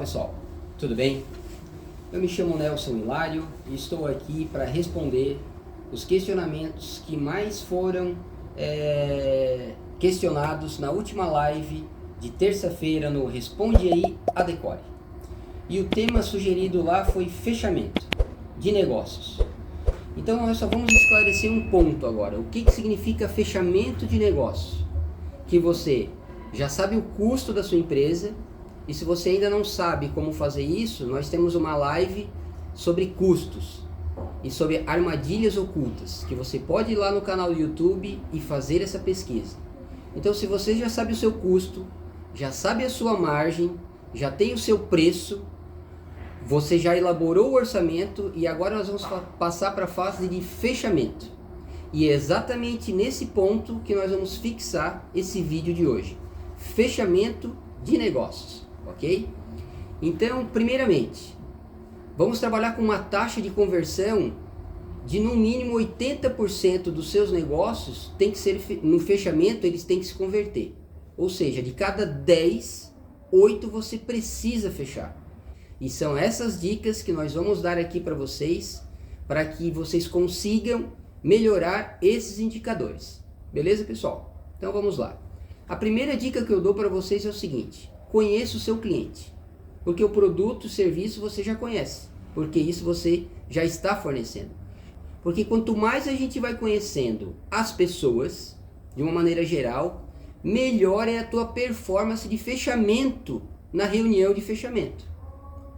pessoal, tudo bem? Eu me chamo Nelson Hilário e estou aqui para responder os questionamentos que mais foram questionados na última live de terça-feira no Responde Aí Adecore. E o tema sugerido lá foi fechamento de negócios. Então nós só vamos esclarecer um ponto agora. O que significa fechamento de negócios? Que você já sabe o custo da sua empresa. E se você ainda não sabe como fazer isso, nós temos uma live sobre custos e sobre armadilhas ocultas, que você pode ir lá no canal do YouTube e fazer essa pesquisa. Então, se você já sabe o seu custo, já sabe a sua margem, já tem o seu preço, você já elaborou o orçamento e agora nós vamos passar para a fase de fechamento. E é exatamente nesse ponto que nós vamos fixar esse vídeo de hoje. Fechamento de negócios. Ok? Então, primeiramente, vamos trabalhar com uma taxa de conversão de no mínimo 80% dos seus negócios tem que ser, no fechamento, eles têm que se converter. Ou seja, de cada 10, 8 você precisa fechar. E são essas dicas que nós vamos dar aqui para vocês, para que vocês consigam melhorar esses indicadores. Beleza, pessoal? Então vamos lá. A primeira dica que eu dou para vocês é o seguinte: conheça o seu cliente, porque o produto, o serviço você já conhece, porque isso você já está fornecendo. Porque quanto mais a gente vai conhecendo as pessoas, de uma maneira geral, melhor é a tua performance de fechamento na reunião de fechamento,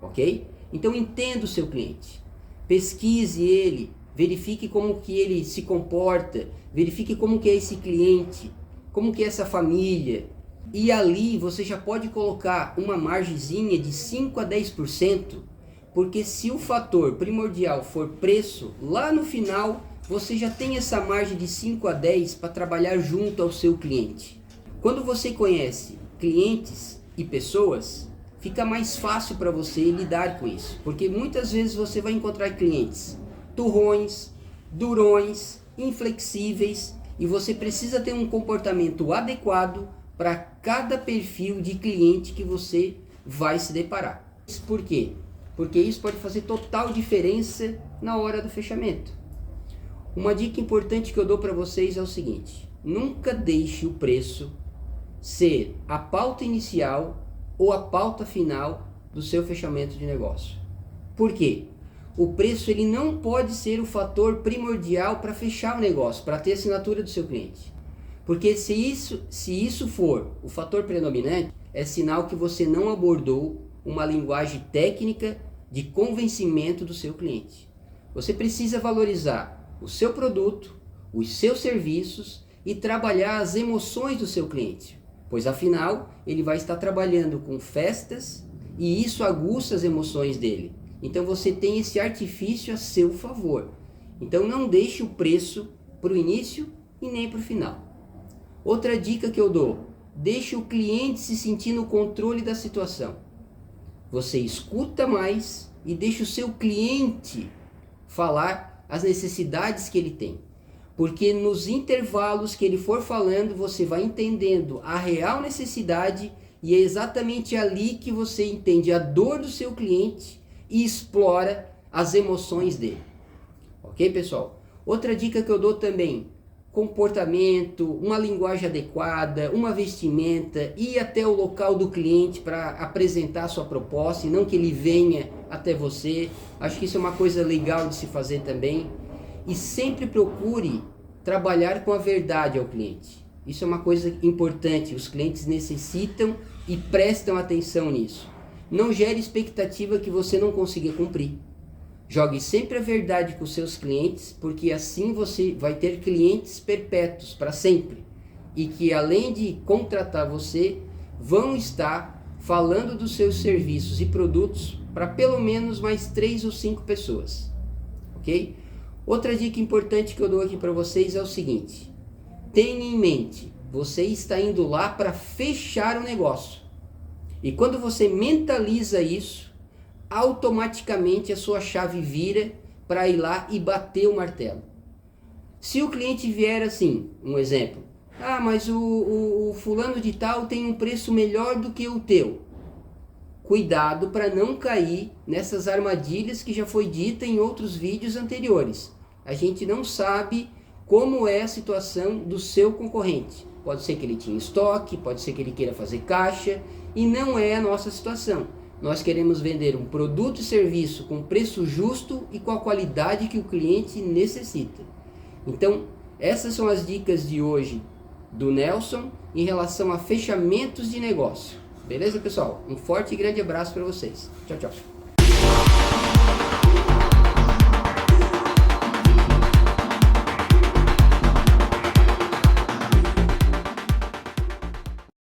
ok? Então entenda o seu cliente, pesquise ele, verifique como que ele se comporta, verifique como que é esse cliente, como que é essa família. E ali você já pode colocar uma margenzinha de 5 a 10%, porque se o fator primordial for preço, lá no final você já tem essa margem de 5 a 10 para trabalhar junto ao seu cliente. Quando você conhece clientes e pessoas, fica mais fácil para você lidar com isso, porque muitas vezes você vai encontrar clientes turrões, durões, inflexíveis, e você precisa ter um comportamento adequado para cada perfil de cliente que você vai se deparar. Por quê? Porque isso pode fazer total diferença na hora do fechamento. Uma dica importante que eu dou para vocês é o seguinte: nunca deixe o preço ser a pauta inicial ou a pauta final do seu fechamento de negócio. Por quê? O preço ele não pode ser o fator primordial para fechar o negócio, para ter a assinatura do seu cliente. Porque se isso for o fator predominante, é sinal que você não abordou uma linguagem técnica de convencimento do seu cliente. Você precisa valorizar o seu produto, os seus serviços e trabalhar as emoções do seu cliente, pois afinal ele vai estar trabalhando com festas e isso aguça as emoções dele. Então você tem esse artifício a seu favor. Então não deixe o preço para o início e nem para o final. Outra dica que eu dou: deixe o cliente se sentir no controle da situação. Você escuta mais e deixa o seu cliente falar as necessidades que ele tem. Porque nos intervalos que ele for falando, você vai entendendo a real necessidade e é exatamente ali que você entende a dor do seu cliente e explora as emoções dele. Ok, pessoal? Outra dica que eu dou também: comportamento, uma linguagem adequada, uma vestimenta, ir até o local do cliente para apresentar a sua proposta e não que ele venha até você. Acho que isso é uma coisa legal de se fazer também. E sempre procure trabalhar com a verdade ao cliente. Isso é uma coisa importante, os clientes necessitam e prestam atenção nisso. Não gere expectativa que você não consiga cumprir. Jogue sempre a verdade com os seus clientes, porque assim você vai ter clientes perpétuos para sempre. E que além de contratar você, vão estar falando dos seus serviços e produtos para pelo menos mais 3 ou 5 pessoas. Ok? Outra dica importante que eu dou aqui para vocês é o seguinte: tenha em mente, você está indo lá para fechar o negócio. E quando você mentaliza isso, automaticamente a sua chave vira para ir lá e bater o martelo. Se o cliente vier assim, um exemplo: ah, mas o fulano de tal tem um preço melhor do que o teu. cuidado para não cair nessas armadilhas que já foi dita em outros vídeos anteriores. A gente não sabe como é a situação do seu concorrente. Pode ser que ele tinha estoque, pode ser que ele queira fazer caixa, e não é a nossa situação. Nós queremos vender um produto e serviço com preço justo e com a qualidade que o cliente necessita. Então, essas são as dicas de hoje do Nelson em relação a fechamentos de negócio. Beleza, pessoal? Um forte e grande abraço para vocês. Tchau, tchau.